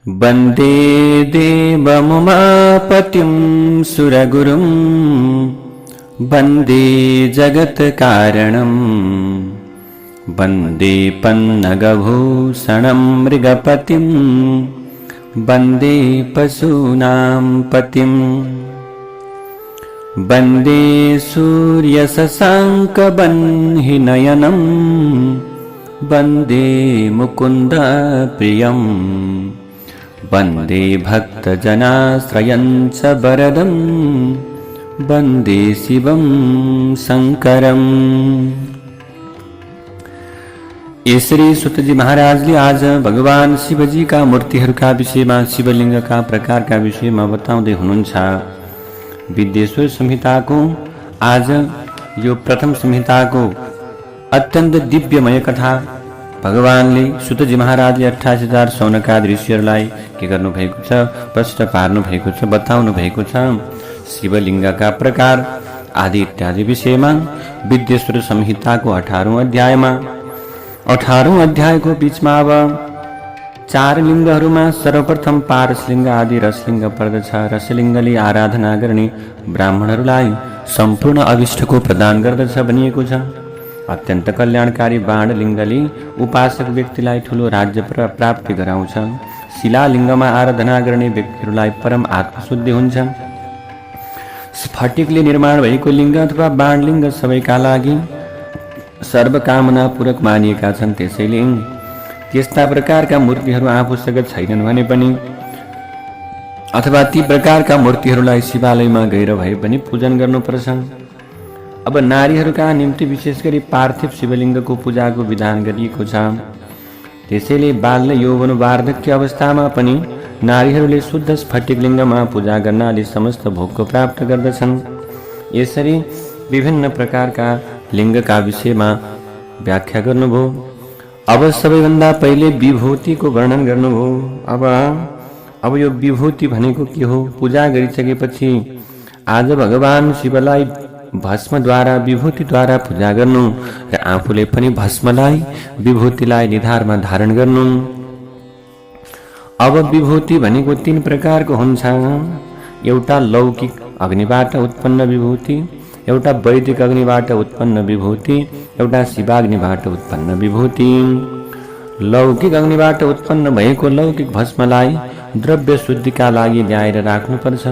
वन्दे देवमुमापतिं सुरगुरुं वन्दे जगत्कारणं वन्दे पन्नगभूषणं मृगपतिं वन्दे पशूनां पतिं वन्दे सूर्यशशाङ्कवह्निनयनं वन्दे मुकुन्दप्रियम् वन्दे भक्तजनाश्रयं च वरदं वन्दे शिवं शङ्करम्। श्री सुतजी महाराजले आज भगवान शिवजी का मूर्तिहरूका विषयमा शिवलिङ्गका प्रकारका विषयमा बताउँदै हुनुहुन्छ। विद्येश्वर संहिताको आज यो प्रथम संहिताको अत्यन्त दिव्यमय कथा भगवानले सुतजी महाराजले 28,000 सौनकादि ऋषिहरूलाई के गर्नु भएको छ, प्रश्न पार्नु भएको छ, बताउनु भएको छ। शिवलिङ्गका प्रकार आदि इत्यादि विषयमा विद्येश्वर संहिताको 18औं अध्यायमा 18औं अध्यायको बीचमा अब 4 लिङ्गहरूमा सर्वप्रथम पारसलिङ्ग आदि रसलिङ्ग पर्दछ। रसलिङ्गले आराधना गर्ने ब्राह्मणहरूलाई सम्पूर्ण अभिष्टको प्रदान गर्दछ भनिएको छ। अत्यन्त कल्याणकारी बाणलिङ्गले उपासक व्यक्तिलाई ठूलो राज्य प्राप्ति गराउँछ। शिलालिङ्गमा आराधना गर्ने व्यक्तिहरूलाई परम आत्मशुद्धि हुन्छ। स्फटिकले निर्माण भएको लिङ्ग अथवा बाणलिङ्ग सबैका लागि सर्वकामना पूरक मानिएका छन्। त्यसैले त्यस्ता प्रकारका मूर्तिहरू आफूसँग छैनन् भने पनि अथवा ती प्रकारका मूर्तिहरूलाई शिवालयमा गएर भए पनि पूजन गर्नुपर्छ। अब नारीहरूका निम्ति विशेष गरी पार्थिव शिवलिङ्गको पूजाको विधान गरिएको छ। त्यसैले बाल्य यौवन वार्धक्य अवस्थामा पनि नारीहरूले शुद्ध स्फटिक लिङ्गमा पूजा गर्नाले समस्त भोगको प्राप्त गर्दछन्। यसरी विभिन्न प्रकारका लिङ्गका विषयमा व्याख्या गर्नुभयो। अब सबैभन्दा पहिले विभूतिको वर्णन गर्नुभयो। अब यो विभूति भनेको के हो? पूजा गरिसकेपछि आज भगवान शिवलाई भस्मद्वारा विभूतिद्वारा पूजा गर्नु र आफूले पनि भस्मलाई विभूतिलाई निधारमा धारण गर्नु। अब विभूति भनेको 3 प्रकारको हुन्छ। एउटा लौकिक अग्निबाट उत्पन्न विभूति, एउटा वैदिक अग्निबाट उत्पन्न विभूति, एउटा शिवाग्निबाट उत्पन्न विभूति। लौकिक अग्निबाट उत्पन्न भएको लौकिक भस्मलाई द्रव्य शुद्धिका लागि ल्याएर राख्नुपर्छ।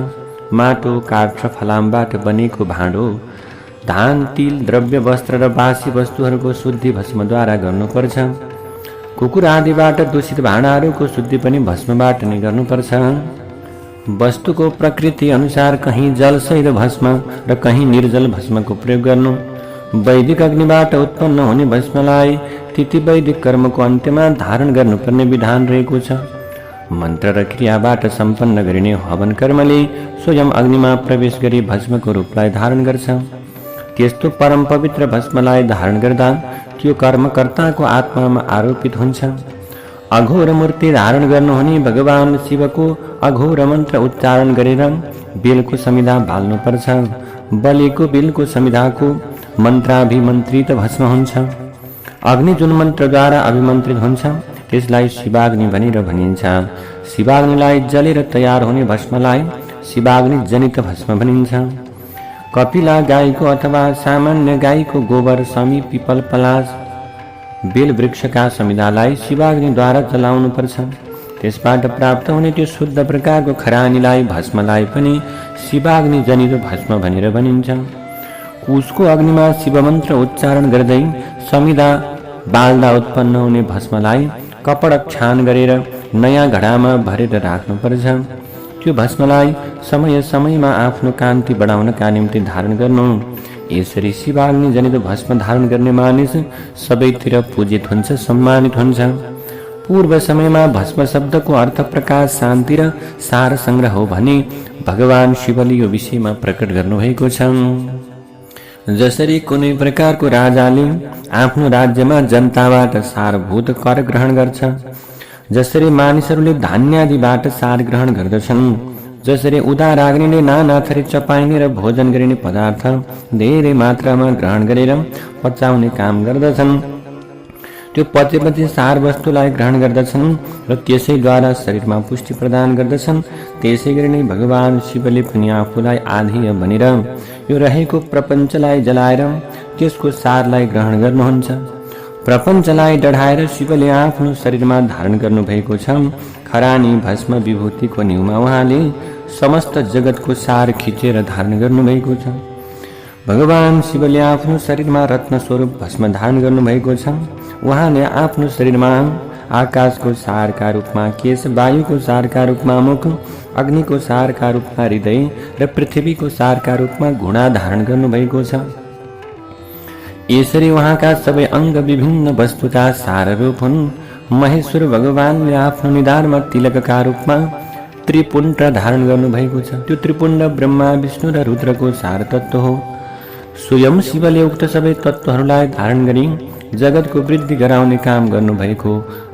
माटो, काठ र फलामबाट बनेको भाँडो, धान, तिल, द्रव्य वस्त्र र बासी वस्तुहरूको शुद्धि भस्मद्वारा गर्नुपर्छ। कुकुर आदिबाट दूषित भाँडाहरूको शुद्धि पनि भस्मबाट नै गर्नुपर्छ। वस्तुको प्रकृति अनुसार कहीँ जलसहित भस्म र कहीँ निर्जल भस्मको प्रयोग गर्नु। वैदिक अग्निबाट उत्पन्न हुने भस्मलाई तिथि वैदिक कर्मको अन्त्यमा धारण गर्नुपर्ने विधान रहेको छ। मन्त्र र क्रियाबाट सम्पन्न गरिने हवन कर्मले स्वयं अग्निमा प्रवेश गरी भस्मको रूपलाई धारण गर्छ। त्यस्तो परम पवित्र भस्मलाई धारण गर्दा त्यो कर्मकर्ताको आत्मामा आरोपित हुन्छ। अघोर मूर्ति धारण गर्नुहुने भगवान शिवको अघोर मन्त्र उच्चारण गरेर बेलको समिधा बाल्नुपर्छ। बलिको बेलको समिधाको मन्त्राभिमन्त्रित भस्म हुन्छ। अग्नि जुन मन्त्रद्वारा अभिमन्त्रित हुन्छ त्यसलाई शिवाग्नि भनेर भनिन्छ। शिवाग्निलाई जलेर तयार हुने भस्मलाई शिवाग्नि जनित भस्म भनिन्छ। कपिला गाईको अथवा सामान्य गाईको गोबर, समी, पिपल, पलास, बेल वृक्षका समिधालाई शिवाग्निद्वारा जलाउनुपर्छ। त्यसबाट प्राप्त हुने त्यो शुद्ध प्रकारको खरानीलाई भस्मलाई पनि शिवाग्नि जनित भस्म भनेर भनिन्छ। कुशको अग्निमा शिवमन्त्र उच्चारण गर्दै समिधा बाल्दा उत्पन्न हुने भस्मलाई कपड छान गरेर नयाँ घडामा भरेर राख्नुपर्छ। त्यो भस्मलाई समय समयमा आफ्नो कान्ति बढाउनका निम्ति धारण गर्नु। यसरी शिवाग्नि जनित भस्म धारण गर्ने मानिस सबैतिर पूजित हुन्छ, सम्मानित हुन्छ। पूर्व समयमा भस्म शब्दको अर्थ प्रकाश, शान्ति र सार संग्रह हो भने भगवान शिवले यो विषयमा प्रकट गर्नुभएको छ। जसरी कुनै प्रकारको राजाले आफ्नो राज्यमा जनताबाट सारभूत कर ग्रहण गर्छ, जसरी मानिसहरूले धान्यादिबाट सार ग्रहण गर्दछन्, जसरी उदाराग्निले नाना थरी चपाइने र भोजन गरिने पदार्थ धेरै मात्रामा ग्रहण गरेर पचाउने काम गर्दछन्, त्यो पचेपछि सार वस्तुलाई ग्रहण गर्दछन् र त्यसैद्वारा शरीरमा पुष्टि प्रदान गर्दछन्। त्यसै गरी नै भगवान शिवले पनि आफूलाई आधेय भनेर यो रहेको प्रपञ्चलाई जलाएर त्यसको सारलाई ग्रहण गर्नुहुन्छ। प्रपञ्चलाई डढाएर शिवले आफ्नो शरीरमा धारण गर्नुभएको छ। खरानी भस्म विभूतिको न्युमा उहाँले समस्त जगतको सार खिचेर धारण गर्नुभएको छ। भगवान शिवले आफ्नो शरीरमा रत्न स्वरूप भस्म धारण गर्नुभएको छ। उहाँले आफ्नो शरीरमा आकाशको सारका रूपमा केश, वायुको सारका रूपमा मुख, अग्निको सारका रूपमा हृदय र पृथ्वीको सारका रूपमा घुँडा धारण गर्नुभएको छ। यसरी उहाँका सबै अङ्ग विभिन्न वस्तुका सार रूप हुन्। महेश्वर भगवानले आफ्नो निधारमा तिलकका रूपमा त्रिपुण्ड धारण गर्नुभएको छ। त्यो त्रिपुण्ड ब्रह्मा, विष्णु र रुद्रको सार तत्त्व हो। स्वयं शिवले उक्त सबै तत्त्वहरूलाई धारण गरी जगतको वृद्धि गराउने काम गर्नुभएको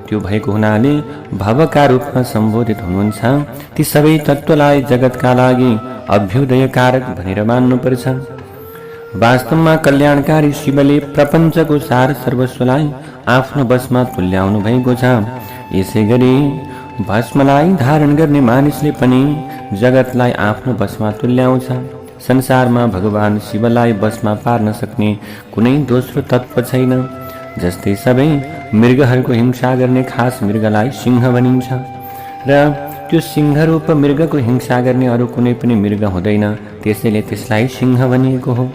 त्यो भएको हुनाले भवका रूपमा सम्बोधित हुनुहुन्छ। ती सबै तत्त्वलाई जगतका लागि अभ्युदयकारक भनेर मान्नुपर्छ। वास्तवमा कल्याणकारी शिवले प्रपञ्चको सार सर्वस्वलाई आफ्नो वशमा तुल्याउनु भएको छ। यसै गरी भस्मलाई धारण गर्ने मानिसले पनि जगतलाई आफ्नो वशमा तुल्याउँछ। संसारमा भगवान शिवलाई वशमा पार्न सक्ने कुनै दोस्रो तत्त्व छैन। जस्तै सबै मृगहरूको हिंसा गर्ने खास मृगलाई सिंह भनिन्छ र त्यो सिंहरूप मृगको हिंसा गर्ने अरू कुनै पनि मृग हुँदैन, त्यसैले त्यसलाई सिंह भनिएको हो।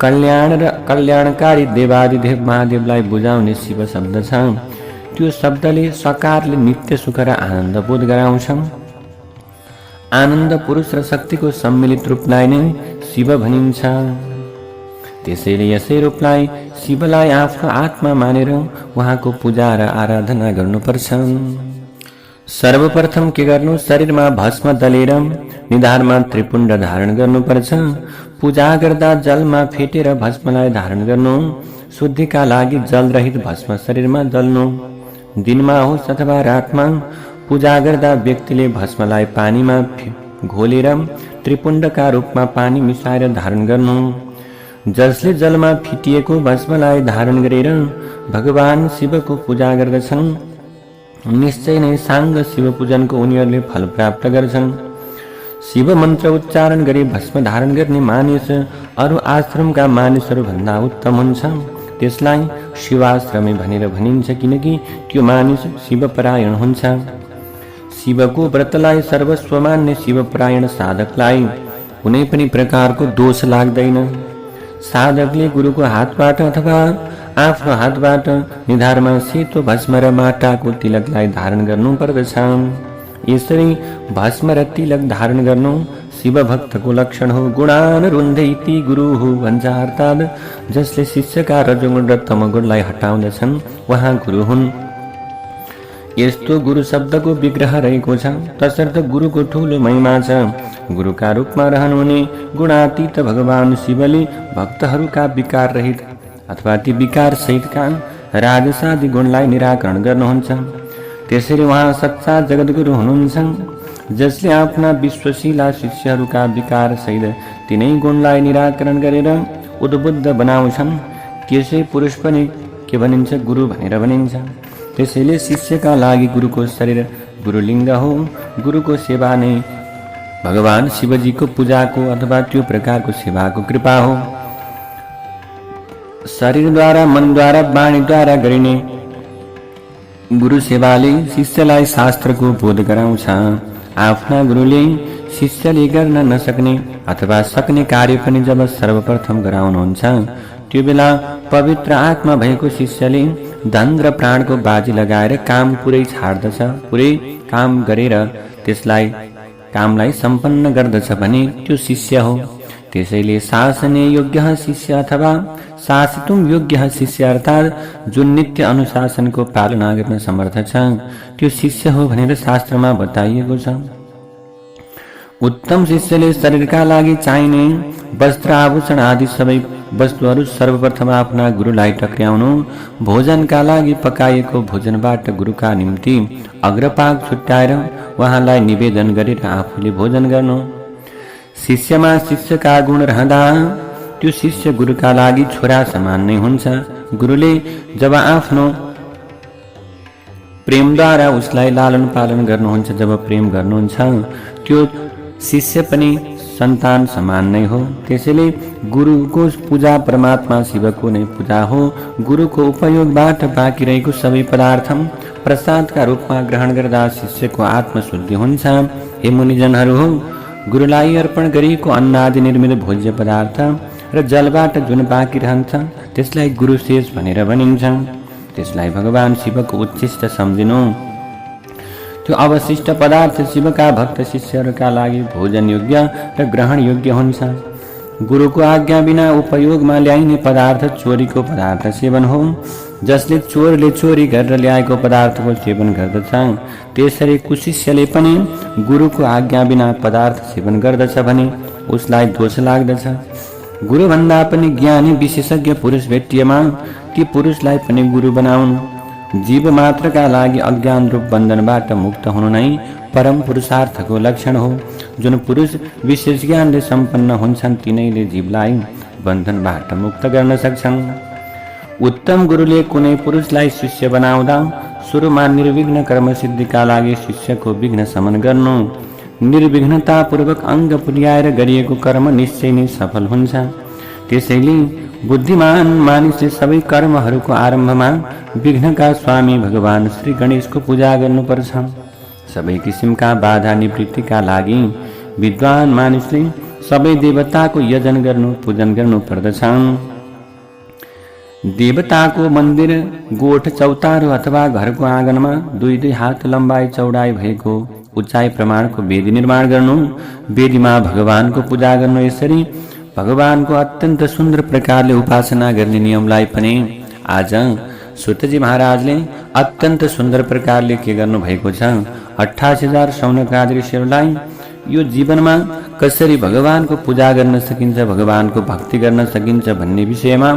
कल्याण र कल्याणकारी देवादिदेव महादेवलाई बुझाउने शिव शब्द छ। त्यो शब्दले सकारले नित्य सुख र आनन्द बोध गराउँछ। आनन्द पुरुष र शक्तिको सम्मिलित रूपलाई नै शिव भनिन्छ। त्यसैले यसै रूपलाई शिवलाई आफ्नो आत्मा मानेर उहाँको पूजा र आराधना गर्नुपर्छ। सर्वप्रथम के गर्नु? शरीरमा भस्म दलेर निधारमा त्रिपुण्ड धारण गर्नुपर्छ। पूजा गर्दा जलमा फेटेर भस्मलाई धारण गर्नु। शुद्धिका लागि जलरहित भस्म शरीरमा दल्नु। दिनमा होस् अथवा रातमा पूजा गर्दा व्यक्तिले भस्मलाई पानीमा घोलेर त्रिपुण्डका रूपमा पानी मिसाएर धारण गर्नु। जसले जलमा फिटिएको भस्मलाई धारण गरेर भगवान शिवको पूजा गर्दछन्, निश्चय नै साङ्ग शिव पूजनको उनीहरूले फल प्राप्त गर्छन्। शिव मन्त्र उच्चारण गरी भस्म धारण गर्ने मानिस अरू आश्रमका मानिसहरू भन्दा उत्तम हुन्छ। त्यसलाई शिवाश्रमी भनेर भनिन्छ, किनकि त्यो मानिस शिवपरायण हुन्छ। शिवको व्रतलाई सर्वस्व मान्ने शिवपरायण साधकलाई कुनै पनि प्रकारको दोष लाग्दैन। साधकले गुरुको हातबाट अथवा आफ्नो हातबाट निधारमा सेतो भस्म र माटाको तिलकलाई धारण गर्नु पर्दछ। यसरी भस्म र तिलक धारण गर्नु शिव भक्तको लक्षण हो। गुणान रुन्धैति गुरु हो भन्छ, अर्थात् जसले शिष्यका रजोगुण र तमगुणलाई हटाउँदछन् उहाँ गुरु हुन्। यस्तो गुरु शब्दको विग्रह रहेको छ, तसर्थ गुरुको ठूलो महिमा छ। गुरुका रूपमा रहनुहुने गुणातीत भगवान शिवले भक्तहरूका विकार रहित अथवा ती विकार सहितका राजसादि गुणलाई निराकरण गर्नुहुन्छ। त्यसरी उहाँ सच्चा जगद्गुरु हुनुहुन्छ, जसले आफ्ना विश्वशीला शिष्यहरूका विकार सहित तिनै गुणलाई निराकरण गरेर उद्बुद्ध बनाउँछन्। त्यसै पुरुष पनि के भनिन्छ? गुरु भनेर भनिन्छ। त्यसैले शिष्यका लागि गुरुको शरीर गुरुलिङ्ग हो। गुरुको सेवा नै भगवान शिवजीको पूजाको अथवा त्यो प्रकारको सेवाको कृपा हो। शरीरद्वारा, मनद्वारा, वाणीद्वारा गरिने गुरु सेवाले शिष्यलाई शास्त्रको बोध गराउँछ। आफ्ना गुरुले शिष्यले गर्न नसक्ने अथवा सक्ने कार्य पनि जब सर्वप्रथम गराउनुहुन्छ, त्यो बेला पवित्र आत्मा भएको शिष्यले धन र प्राणको बाजी लगाएर काम पुरै छाड्दछ। पुरै काम गरेर त्यसलाई कामलाई सम्पन्न गर्दछ भने त्यो शिष्य हो। त्यसैले शासने योग्य शिष्य अथवा शासितुम योग्य शिष्य अर्थात् जुन नित्य अनुशासनको पालना गर्न समर्थ छ त्यो शिष्य हो भनेर शास्त्रमा बताइएको छ। उत्तम शिष्यले शरीरका लागि चाहिने वस्त्र, आभूषण आदि सबै वस्तुहरू सर्वप्रथम आफ्ना गुरुलाई टक्र्याउनु। भोजनका लागि पकाइएको भोजनबाट गुरुका निम्ति अग्रपाक छुट्याएर उहाँलाई निवेदन गरेर आफूले भोजन गर्नु। शिष्यमा शिष्यका गुण रहँदा त्यो शिष्य गुरुका लागि छोरा समान नै हुन्छ। गुरुले जब आफ्नो प्रेमद्वारा उसलाई लालन पालन गर्नुहुन्छ। जब प्रेम गर्नुहुन्छ त्यो शिष्य पनि सन्तान समान नै हो। त्यसैले गुरुको पूजा परमात्मा शिवको नै पूजा हो। गुरुको उपयोगबाट बाँकी रहेको सबै पदार्थ प्रसादका रूपमा ग्रहण गर्दा शिष्यको आत्मशुद्धि हुन्छ। हे मुनिजनहरू हो, गुरुलाई अर्पण गरिएको अन्न आदि निर्मित भोज्य पदार्थ र जलबाट जुन बाँकी रहन्छ त्यसलाई गुरुशेष भनेर भनिन्छ। त्यसलाई भगवान शिवको उच्छिष्ट सम्झिनु। त्यो अवशिष्ट पदार्थ शिवका भक्त शिष्यहरूका लागि भोजन योग्य र ग्रहण योग्य हुन्छ। गुरुको आज्ञा बिना उपयोगमा ल्याइने पदार्थ चोरीको पदार्थ सेवन हो। जसले चोरले चोरी गरेर ल्याएको पदार्थको सेवन गर्दछ, त्यसरी कुशिष्यले पनि गुरुको आज्ञा बिना पदार्थ सेवन गर्दछ भने उसलाई दोष लाग्दछ। गुरुभन्दा पनि ज्ञानी विशेषज्ञ पुरुष भेटिएमा ती पुरुषलाई पनि गुरु बनाउनु। जीव मात्रका लागि अज्ञान रूप बन्धनबाट मुक्त हुनु नै परम पुरुषार्थको लक्षण हो। जुन पुरुष विशेष ज्ञानले सम्पन्न हुन्छन् तिनैले जीवलाई बन्धनबाट मुक्त गर्न सक्छन्। उत्तम गुरुले कुनै पुरुषलाई शिष्य बनाउँदा सुरुमा निर्विघ्न कर्म सिद्धिका लागि शिष्यको विघ्न शमन गर्नु। निर्विघ्नतापूर्वक अङ्ग पुर्याएर गरिएको कर्म निश्चय नै सफल हुन्छ। त्यसैले बुद्धिमान मानिसले सबै कर्महरूको आरम्भमा विघ्नका स्वामी भगवान श्री गणेशको पूजा गर्नुपर्छ। सबै किसिमका बाधा निवृत्तिका लागि विद्वान मानिसले सबै देवताको यजन गर्नु पूजन गर्नु पर्दछ। देवताको मन्दिर गोठ चौतारो अथवा घरको आँगनमा 2-2 हात लम्बाइ चौडाइ भएको उचाइ प्रमाणको वेदी निर्माण गर्नु। वेदीमा भगवानको पूजा गर्नु। यसरी भगवानको अत्यन्त सुन्दर प्रकारले उपासना गर्ने नियमलाई पनि आज सुतजी महाराजले अत्यन्त सुन्दर प्रकारले के गर्नु भएको छ। 88,000 शौनकादि ऋषिहरूलाई यो जीवनमा कसरी भगवानको पूजा गर्न सकिन्छ, भगवानको भक्ति गर्न सकिन्छ भन्ने विषयमा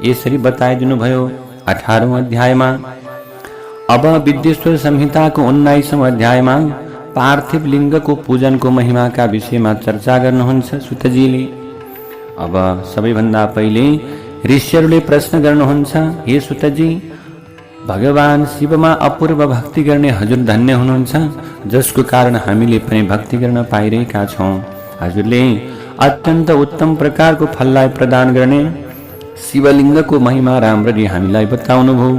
यसरी बताइदिनु भयो 18औं अध्यायमा। अब विद्येश्वर संहिताको 19औं अध्यायमा पार्थिव लिङ्गको पूजनको महिमाका विषयमा चर्चा गर्नुहुन्छ सुतजीले। अब सबैभन्दा पहिले ऋषिहरूले प्रश्न गर्नुहुन्छ, हे सुतजी, भगवान शिवमा अपूर्व भक्ति गर्ने हजुर धन्य हुनुहुन्छ, जसको कारण हामीले पनि भक्ति गर्न पाइरहेका छौँ। हजुरले अत्यन्त उत्तम प्रकारको फललाई प्रदान गर्ने शिवलिङ्गको महिमा राम्ररी हामीलाई बताउनु भयो।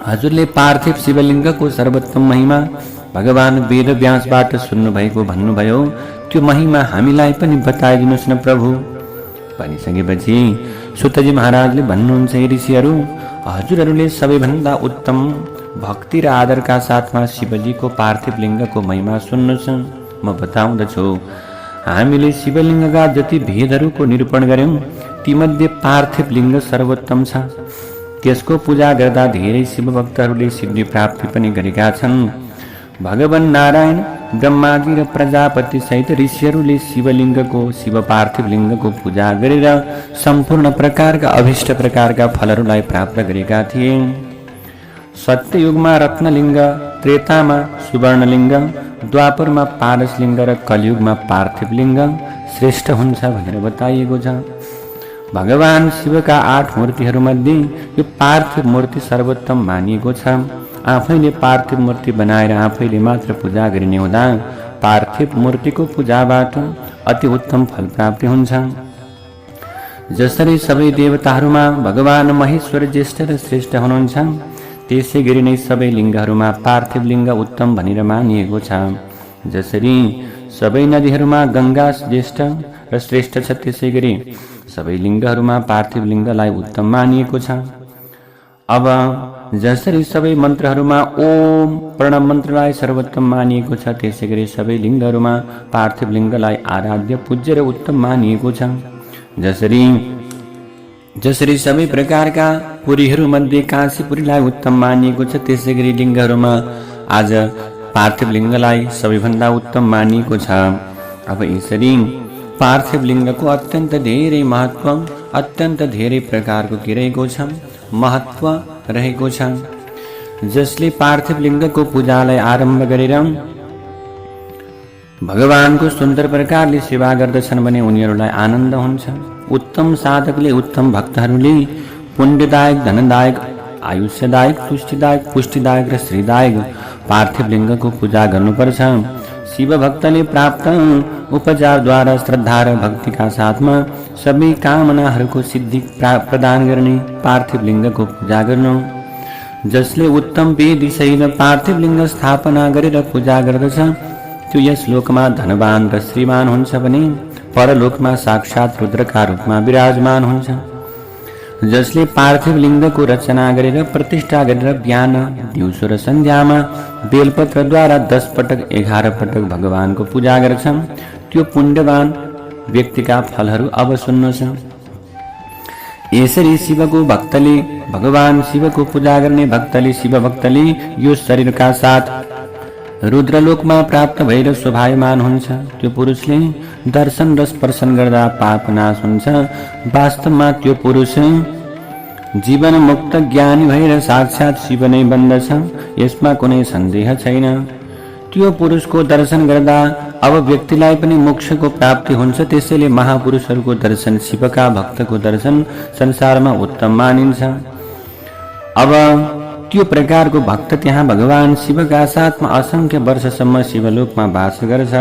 हजुरले पार्थिव शिवलिङ्गको सर्वोत्तम महिमा भगवान वेदव्यासबाट सुन्नुभएको भन्नुभयो। त्यो महिमा हामीलाई पनि बताइदिनुहोस् न प्रभु भनिसकेपछि सुतजी महाराजले भन्नुहुन्छ, हे ऋषिहरू, हजुरहरूले सबैभन्दा उत्तम भक्ति र आदरका साथमा शिवजीको पार्थिव लिङ्गको महिमा सुन्नुहोस्। म बताउँदछु। हामीले शिवलिङ्गका जति भेदहरूको निरूपण गर्यौं तीमध्ये पार्थिव लिङ्ग सर्वोत्तम छ। त्यसको पूजा गर्दा धेरै शिवभक्तहरूले सिद्धि प्राप्ति पनि गरेका छन्। भगवान नारायण, ब्रह्माजी र प्रजापति सहित ऋषिहरूले शिवलिङ्गको, शिव पार्थिव लिङ्गको पूजा गरेर सम्पूर्ण प्रकारका अभिष्ट प्रकारका फलहरूलाई प्राप्त गरेका थिए। सत्ययुगमा रत्नलिङ्ग, त्रेतामा सुवर्णलिङ्ग, द्वापरमा पारसलिङ्ग र कलियुगमा पार्थिव लिङ्ग श्रेष्ठ हुन्छ भनेर बताइएको छ। भगवान शिवका 8 मूर्तिहरूमध्ये यो पार्थिव मूर्ति सर्वोत्तम मानिएको छ। आफैले पार्थिव मूर्ति बनाएर आफैले मात्र पूजा गरिने हुँदा पार्थिव मूर्तिको पूजाबाट अति उत्तम फल प्राप्ति हुन्छ। जसरी सबै देवताहरूमा भगवान महेश्वर ज्येष्ठ र श्रेष्ठ हुनुहुन्छ, त्यसै गरी नै सबै लिङ्गहरूमा पार्थिव लिङ्ग उत्तम भनेर मानिएको छ। जसरी सबै नदीहरूमा गङ्गा ज्येष्ठ र श्रेष्ठ छ, त्यसै गरी सबै लिङ्गहरूमा पार्थिव लिङ्गलाई उत्तम मानिएको छ। अब जसरी सबै मन्त्रहरूमा ओम प्रणव मन्त्रलाई सर्वोत्तम मानिएको छ, त्यसै गरी सबै लिङ्गहरूमा पार्थिव लिङ्गलाई आराध्य, पूज्य र उत्तम मानिएको छ। जसरी सबै प्रकारका पुरीहरूमध्ये काशीपुरीलाई उत्तम मानिएको छ, त्यसै गरी लिङ्गहरूमा आज पार्थिव लिङ्गलाई सबैभन्दा उत्तम मानिएको छ। अब यसरी पार्थिव लिङ्गको अत्यन्त धेरै महत्त्व, अत्यन्त धेरै प्रकारको के रहेको छ, महत्त्व रहेको छ। जसले पार्थिव लिङ्गको पूजालाई आरम्भ गरेर भगवानको सुन्दर प्रकारले सेवा गर्दछन् भने उनीहरूलाई आनन्द हुन्छ। उत्तम साधकले, उत्तम भक्तहरूले पुण्यदायक, धनदायक आयुष्यदायक, तुष्टिदायक, पुष्टिदायक र श्रीदायक पार्थिव लिङ्गको पूजा गर्नुपर्छ। शिव भक्तले प्राप्त उपचारद्वारा श्रद्धा र भक्तिका साथमा सबै कामनाहरूको सिद्धि प्रदान गर्ने पार्थिव लिङ्गको पूजा गर्नु। जसले उत्तम वेदी सहित पार्थिव लिङ्ग स्थापना गरेर पूजा गर्दछ त्यो यस लोकमा धनवान र श्रीमान हुन्छ भने परलोकमा साक्षात् रुद्रका रूपमा विराजमान हुन्छ। जसले पार्थिव लिङ्गको रचना गरेर प्रतिष्ठा गरेर बिहान दिउँसो र सन्ध्यामा बेलपत्रद्वारा 10 पटक 11 पटक भगवानको पूजा गर्छ त्यो पुण्यवान व्यक्तिका फलहरू अब सुन्नुहोस्। यसरी शिवको भक्तले भगवान शिवको पूजा गर्ने भक्तले शिव भक्तले यो शरीरका साथ रुद्रलोकमा प्राप्त भएर शोभायमान हुन्छ। त्यो पुरुषले दर्शन र स्पर्शन गर्दा पाप नाश हुन्छ। वास्तवमा त्यो पुरुष जीवन मुक्त ज्ञानी भएर साक्षात् शिव नै बन्दछ, यसमा कुनै सन्देह छैन। त्यो पुरुषको दर्शन गर्दा अब व्यक्तिलाई पनि मोक्षको प्राप्ति हुन्छ। त्यसैले महापुरुषहरूको दर्शन, शिवका भक्तको दर्शन संसारमा उत्तम मानिन्छ। अब त्यो प्रकारको भक्त त्यहाँ भगवान शिवका साथमा असंख्य वर्षसम्म शिवलोकमा वास गर्छ।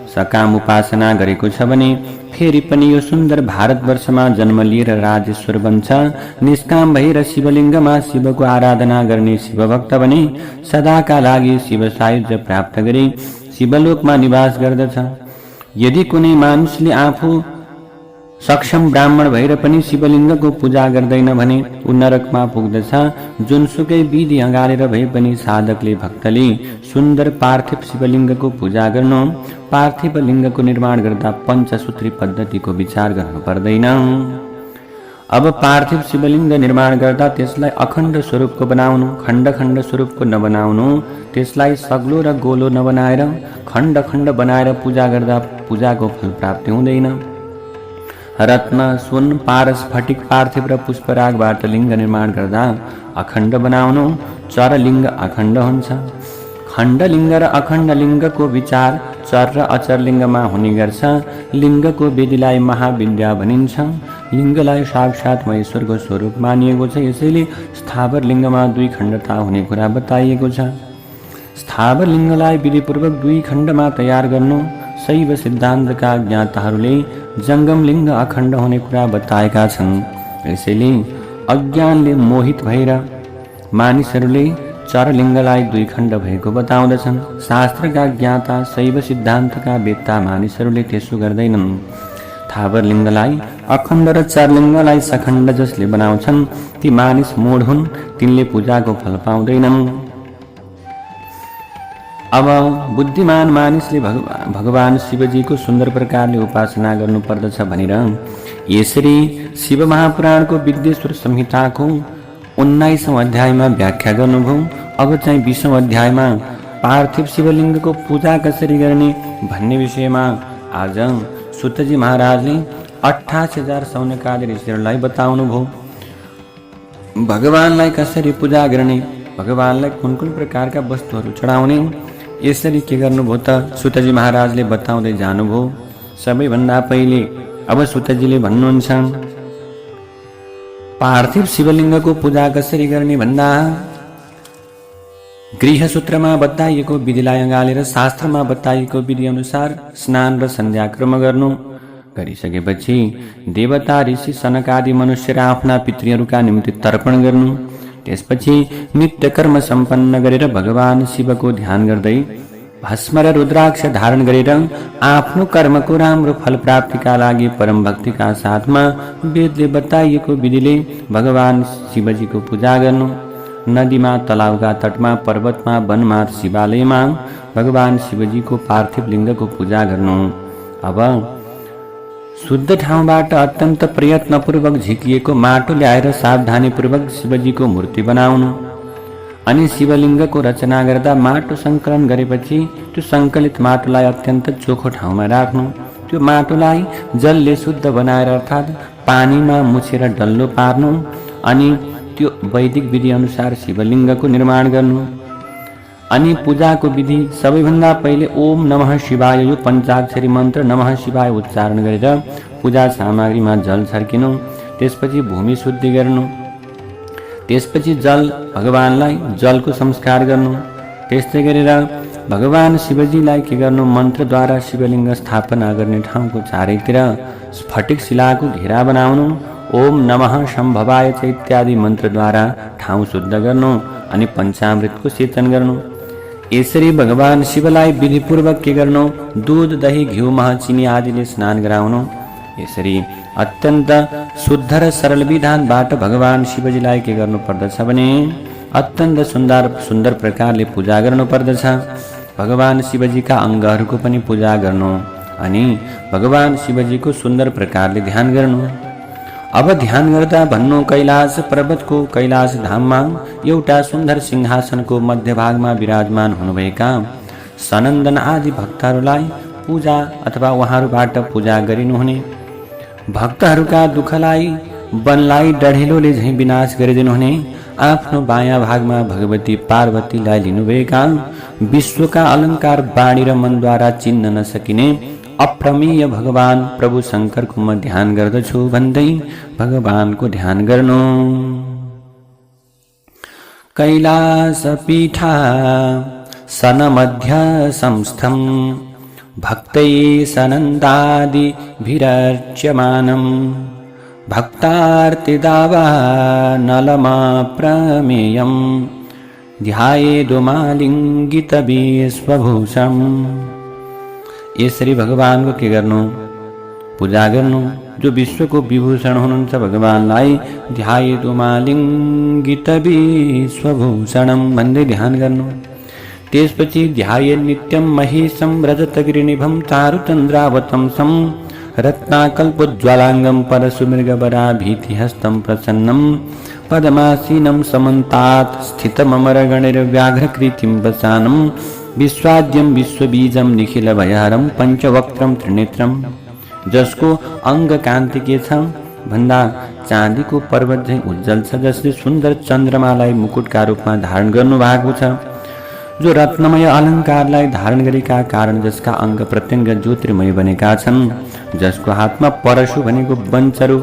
सकाम उपासना गरेको छ भने फेरि पनि यो सुन्दर भारतवर्षमा जन्म लिएर राजेश्वर बन्छ। निष्काम भएर शिवलिङ्गमा शिवको आराधना गर्ने शिवभक्त भने सदाका लागि शिव सायुज्य प्राप्त गरी शिवलोकमा निवास गर्दछ। यदि कुनै मानिसले आफू सक्षम ब्राह्मण भएर पनि शिवलिङ्गको पूजा गर्दैन भने ऊ नरकमा पुग्दछ। जुनसुकै विधि अँगालेर भए पनि साधकले भक्तले सुन्दर पार्थिव शिवलिङ्गको पूजा गर्नु। पार्थिव लिङ्गको निर्माण गर्दा पञ्चसूत्री पद्धतिको विचार गर्नु पर्दैन। अब पार्थिव शिवलिङ्ग निर्माण गर्दा त्यसलाई अखण्ड स्वरूपको बनाउनु, खण्ड खण्ड स्वरूपको नबनाउनु। त्यसलाई सग्लो र गोलो नबनाएर खण्ड खण्ड बनाएर पूजा गर्दा पूजाको फल प्राप्ति हुँदैन। रत्न, सुन, पारस, फटिक, पार्थिव र पुष्परागबाट लिङ्ग निर्माण गर्दा अखण्ड बनाउनु। चरलिङ्ग अखण्ड हुन्छ। खण्ड लिङ्ग र अखण्ड लिङ्गको विचार चर र अचर लिङ्गमा हुने गर्छ। लिङ्गको वेदीलाई महाविद्या भनिन्छ। लिङ्गलाई साक्षात् महेश्वरको स्वरूप मानिएको छ। यसैले स्थावर लिङ्गमा 2 खण्डता हुने कुरा बताइएको छ। स्थावर लिङ्गलाई विधिपूर्वक 2 खण्डमा तयार गर्नु। शैव सिद्धान्तका ज्ञाताहरूले जङ्गम लिङ्ग अखण्ड हुने कुरा बताएका छन्। यसैले अज्ञानले मोहित भएर मानिसहरूले चरलिङ्गलाई 2 खण्ड भएको बताउँदछन्। शास्त्रका ज्ञाता शैव सिद्धान्तका वेत्ता मानिसहरूले त्यसो गर्दैनन्। स्थावर लिङ्गलाई अखण्ड र चरलिङ्गलाई सखण्ड जसले बनाउँछन् ती मानिस मूढ हुन्, तिनले पूजाको फल पाउँदैनन्। अब बुद्धिमान मानिसले भगवान शिवजीको सुन्दर प्रकारले उपासना गर्नुपर्दछ भनेर यसरी शिव महापुराणको विद्येश्वर संहिताको 19औं अध्यायमा व्याख्या गर्नुभयो। अब चाहिँ 20औं अध्यायमा पार्थिव शिवलिङ्गको पूजा कसरी गर्ने भन्ने विषयमा आज सुतजी महाराजले 88,000 सौनकादि ऋषिहरूलाई बताउनुभयो। भगवानलाई कसरी पूजा गर्ने, भगवानलाई कुन कुन प्रकारका वस्तुहरू चढाउने, यसरी के गर्नुभयो त सुतजी महाराजले बताउँदै जानुभयो। सबैभन्दा पहिले अब सुतजीले भन्नुहुन्छ पार्थिव शिवलिङ्गको पूजा कसरी गर्ने भन्दा गृहसूत्रमा बताइएको विधिलाई अँगालेर शास्त्रमा बताइएको विधि अनुसार स्नान र सन्ध्याक्रम गर्नु। गरिसकेपछि देवता, ऋषि, सनकादि मनुष्य र आफ्ना पितृहरूका निम्ति तर्पण गर्नु। त्यसपछि नित्य कर्म सम्पन्न गरेर भगवान शिवको ध्यान गर्दै भस्म र रुद्राक्ष धारण गरेर आफ्नो कर्मको राम्रो फल प्राप्तिका लागि परम भक्तिका साथमा वेदले बताइएको विधिले भगवान शिवजीको पूजा गर्नु। नदीमा, तलाउका तटमा, पर्वतमा, वनमा, शिवालयमा भगवान शिवजीको पार्थिव लिङ्गको पूजा गर्नु। अब शुद्ध ठाउँबाट अत्यन्त प्रयत्नपूर्वक झिकिएको माटो ल्याएर सावधानीपूर्वक शिवजीको मूर्ति बनाउनु। अनि शिवलिङ्गको रचना गर्दा माटो सङ्कलन गरेपछि त्यो सङ्कलित माटोलाई अत्यन्त चोखो ठाउँमा राख्नु। त्यो माटोलाई जलले शुद्ध बनाएर अर्थात् पानीमा मुछेर डल्लो पार्नु। अनि त्यो वैदिक विधि अनुसार शिवलिङ्गको निर्माण गर्नु। अनि पूजाको विधि सबैभन्दा पहिले ओम नमः शिवाय यो पञ्चाक्षरी मन्त्र नमः शिवाय उच्चारण गरेर पूजा सामग्रीमा जल छर्किनु। त्यसपछि भूमि शुद्धि गर्नु। त्यसपछि जल भगवानलाई जलको संस्कार गर्नु। त्यस्तै गरेर भगवान शिवजीलाई के गर्नु, मन्त्रद्वारा शिवलिङ्ग स्थापना गर्ने ठाउँको चारैतिर स्फटिक शिलाको घेरा बनाउनु। ओम नमः शम्भवाय च इत्यादि मन्त्रद्वारा ठाउँ शुद्ध गर्नु अनि पञ्चामृतको सेचन गर्नु। यसरी भगवान शिवलाई विधिपूर्वक के गर्नु, दूध दही घिउ मह चिनी आदिले स्नान गराउनु। यसरी अत्यन्त शुद्ध र सरल विधानबाट भगवान शिवजीलाई के गर्नु पर्दछ भने अत्यन्त सुन्दर प्रकारले पूजा गर्नु पर्दछ। भगवान शिवजीका अङ्गहरूको पनि पूजा गर्नु अनि भगवान शिवजीको सुन्दर प्रकारले ध्यान गर्नु। अब ध्यान गर्दा भन्नु, कैलाश पर्वतको कैलाश धाममा एउटा सुन्दर सिंहासनको मध्यभागमा विराजमान हुनुभएका सनन्दन आदि भक्तहरूलाई पूजा अथवा उहाँहरूबाट पूजा गरिनुहुने, भक्तहरूका दुःखलाई वनलाई डढेलोले झैँ विनाश गरिदिनुहुने, आफ्नो बायाँ भागमा भगवती पार्वतीलाई लिनुभएका विश्वका अलङ्कार वाणी र मनद्वारा चिन्न नसकिने अप्रमेय भगवान प्रभु शङ्करको म ध्यान गर्दछु भन्दै भगवानको ध्यान गर्नु। कैलास पीठा सनमध्य संस्थं भक्तै सनन्दादि भिरर्च्यमानं भक्तार्तिदावानलमप्रमेयं ध्यायेदुमालिङ्गितविश्वभूषम्। यसरी भगवानको के गर्नु, पूजा गर्नु। जो विश्वको विभूषण हुनुहुन्छ भगवानलाई ध्यायेदुमालिङ्गितविश्वभूषणं भन्दै ध्यान गर्नु। त्यसपछि ध्याये नित्यं महेशं रजतगिरिनिभं चारुचन्द्रावतंसं रत्नाकल्पोज्ज्वलाङ्गं परशुमृगवराभीतिहस्तं प्रसन्नं पद्मासीनं समन्तात् स्थितममरगणैर्व्याघ्रकृतिं वसानं विश्वाद्यं विश्वबीजं निखिलभयहरं पञ्चवक्त्रं त्रिनेत्रं। जसको अङ्ग कान्ति के छ भन्दा चाँदीको पर्वत झैँ उज्जवल छ, जसले सुन्दर चन्द्रमालाई मुकुटका रूपमा धारण गर्नु भएको छ, जो रत्नमय अलङ्कारलाई धारण गरेका कारण जसका अङ्ग प्रत्यङ्ग ज्योतिर्मय बनेका छन्, जसको हातमा परशु भनेको वञ्चरु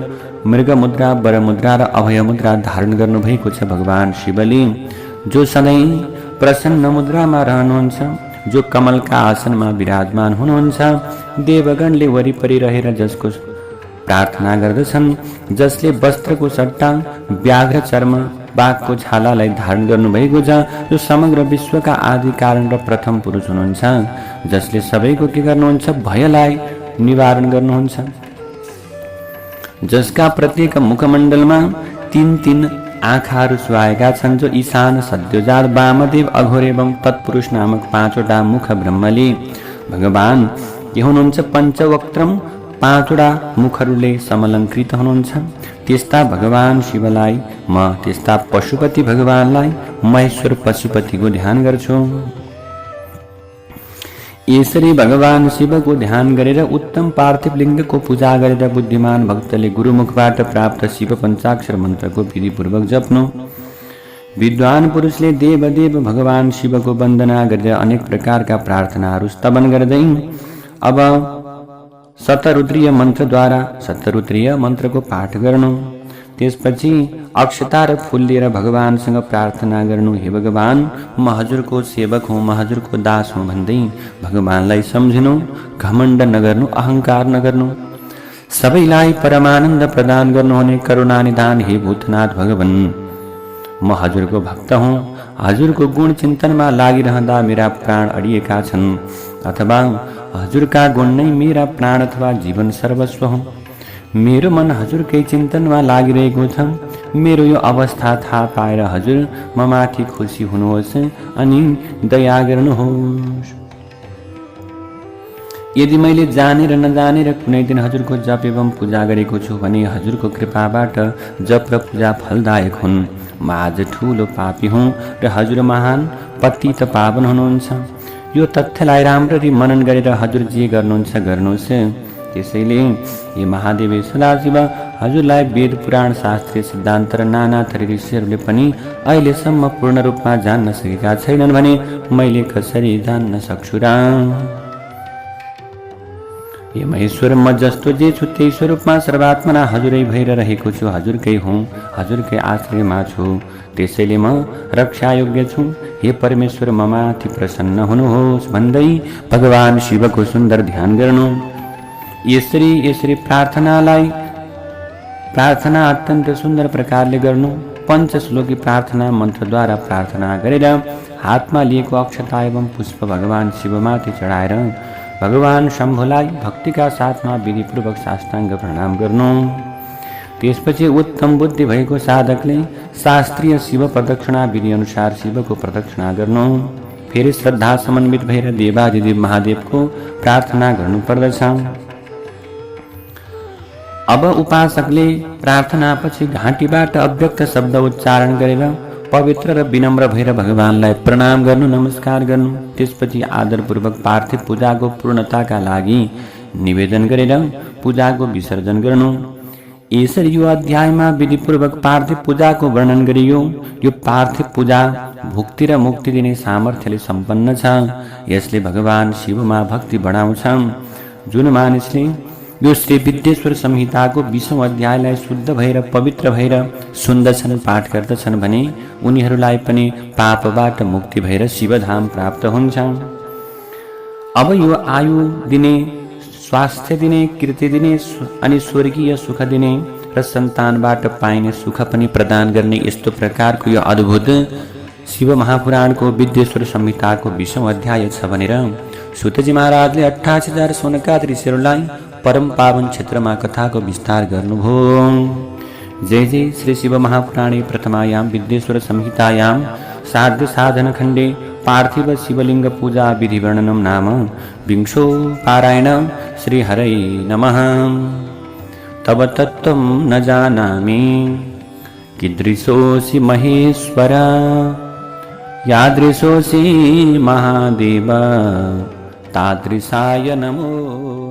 मृगमुद्रा वरमुद्रा र अभयमुद्रा धारण गर्नुभएको छ भगवान शिवले, जो सधैँ प्रसन्न मुद्रामा रहनुहुन्छ, जो कमलका आसनमा विराजमान हुनुहुन्छ, देवगणले वरिपरि रहेर जसको प्रार्थना गर्दछन्, जसले वस्त्रको सट्टा व्याघ्र चर्म बाघको छालालाई धारण गर्नुभएको छ, जो समग्र विश्वका आदि कारण र प्रथम पुरुष हुनुहुन्छ, जसले सबैको के गर्नुहुन्छ, भयलाई निवारण गर्नुहुन्छ, जसका प्रत्येक मुखमण्डलमा तीन आँखाहरू सुहाएका छन्, जो ईशान सद्योजात वामदेव अघोर एवं तत्पुरुष नामक 5वटा मुख ब्रह्मले भगवान के हुनुहुन्छ, पञ्चवक्त्रम 5वटा मुखहरूले समलङ्कृत हुनुहुन्छ। त्यस्ता भगवान शिवलाई म, त्यस्ता पशुपति भगवानलाई महेश्वर पशुपतिको ध्यान गर्छु। यसरी भगवान शिवको ध्यान गरेर उत्तम पार्थिव लिङ्गको पूजा गरेर बुद्धिमान भक्तले गुरुमुखबाट प्राप्त शिव पञ्चाक्षर मन्त्रको विधिपूर्वक जप्नु। विद्वान पुरुषले देवदेव भगवान शिवको वन्दना गरेर अनेक प्रकारका प्रार्थनाहरू स्तवन गर्दै अब शतरुद्रीय मन्त्रद्वारा शतरुद्रीय मन्त्रको पाठ गर्नु। त्यसपछि अक्षता र फूल लिएर भगवानसँग प्रार्थना गर्नु, हे भगवान म हजुरको सेवक हुँ, म हजुरको दास हुँ भन्दै भगवानलाई सम्झिनु। घमण्ड नगर्नु, अहङ्कार नगर्नु। सबैलाई परमानन्द प्रदान गर्नुहुने करुणानिधान हे भूतनाथ भगवान, म हजुरको भक्त हुँ, हजुरको गुण चिन्तनमा लागिरहँदा मेरा प्राण अडिएका छन्, अथवा हजुरका गुण नै मेरा प्राण अथवा जीवन सर्वस्व हुँ। मेरो मन हजुरकै चिन्तनमा लागिरहेको छ। मेरो यो अवस्था थाहा पाएर हजुर म माथि खुसी हुनुहोस् अनि दया गर्नुहोस्। यदि मैले जानेर नजानेर कुनै दिन हजुरको जप एवं पूजा गरेको छु भने हजुरको कृपाबाट जप र पूजा फलदायक हुन्। म आज ठुलो पापी हुँ र हजुर महान पतित पावन हुनुहुन्छ। यो तथ्यलाई राम्ररी मनन गरेर हजुर जे गर्नुहुन्छ गर्नुहोस्। त्यसैले ये महादेव सदाशिव हजुरलाई वेद पुराण शास्त्रीय सिद्धान्त र नाना थरी ऋषिहरूले पनि अहिलेसम्म पूर्ण रूपमा जान्न सकेका छैनन् भने मैले कसरी जान्न सक्छु र? हे महेश्वर, म जस्तो जे छु त्यही स्वरूपमा सर्वात्मना हजुरै भएर रहेको छु। हजुरकै हुँ, हजुरकै आश्रयमा छु, त्यसैले म रक्षायोग्य छु। हे परमेश्वर, ममाथि प्रसन्न हुनुहोस् भन्दै भगवान शिवको सुन्दर ध्यान गर्नु। यसरी प्रार्थना अत्यन्त सुन्दर प्रकारले गर्नु। पञ्चश्लोकी प्रार्थना मन्त्रद्वारा प्रार्थना गरेर हातमा लिएको अक्षता एवं पुष्प भगवान शिवमाथि चढाएर भगवान शम्भुलाई भक्तिका साथमा विधिपूर्वक साष्टाङ्ग प्रणाम गर्नु। त्यसपछि उत्तम बुद्धि भएको साधकले शास्त्रीय शिव प्रदक्षिणा विधि अनुसार शिवको प्रदक्षिणा गर्नु। फेरि श्रद्धा समन्वित भएर देवादिदेव महादेवको प्रार्थना गर्नुपर्दछ। अब उपासकले प्रार्थनापछि घाँटीबाट अव्यक्त शब्द उच्चारण गरेर पवित्र र विनम्र भएर भगवानलाई प्रणाम गर्नु, नमस्कार गर्नु। त्यसपछि आदरपूर्वक पार्थिव पूजाको पूर्णताका लागि निवेदन गरेर पूजाको विसर्जन गर्नु। यसरी यो अध्यायमा विधिपूर्वक पार्थिव पूजाको वर्णन गरियो। यो पार्थिव पूजा भुक्ति र मुक्ति दिने सामर्थ्यले सम्पन्न छ। यसले भगवान शिवमा भक्ति बढाउँछ। जुन मानिसले यो श्री विद्येश्वर संहिताको 20औं अध्यायलाई शुद्ध भएर पवित्र भएर सुन्दछन्, पाठ गर्दछन् भने उनीहरूलाई पनि पापबाट मुक्ति भएर शिवधाम प्राप्त हुन्छ। अब यो आयु दिने, स्वास्थ्य दिने, कीर्ति दिने अनि स्वर्गीय सुख दिने र सन्तानबाट पाइने सुख पनि प्रदान गर्ने यस्तो प्रकारको यो अद्भुत शिव महापुराणको विद्येश्वर संहिताको 20औं अध्याय छ भनेर सुतजी महाराजले 28,000 सोनकाद ऋषिहरूलाई परम पावन क्षेत्रमा कथाको विस्तार गर्नुभयो। जय जय श्री शिव महापुराणे प्रथमायां विद्येश्वर संहितायां साध्य साधन खण्डे पार्थिव शिवलिंग पूजा विधि वर्णनम नाम 20 पारायण। श्री हरे नमः। तव तत्त्वं न जानामि कीदृशोऽसि महेश्वर, यादृशोऽसि महादेव, तादृशाय नमो।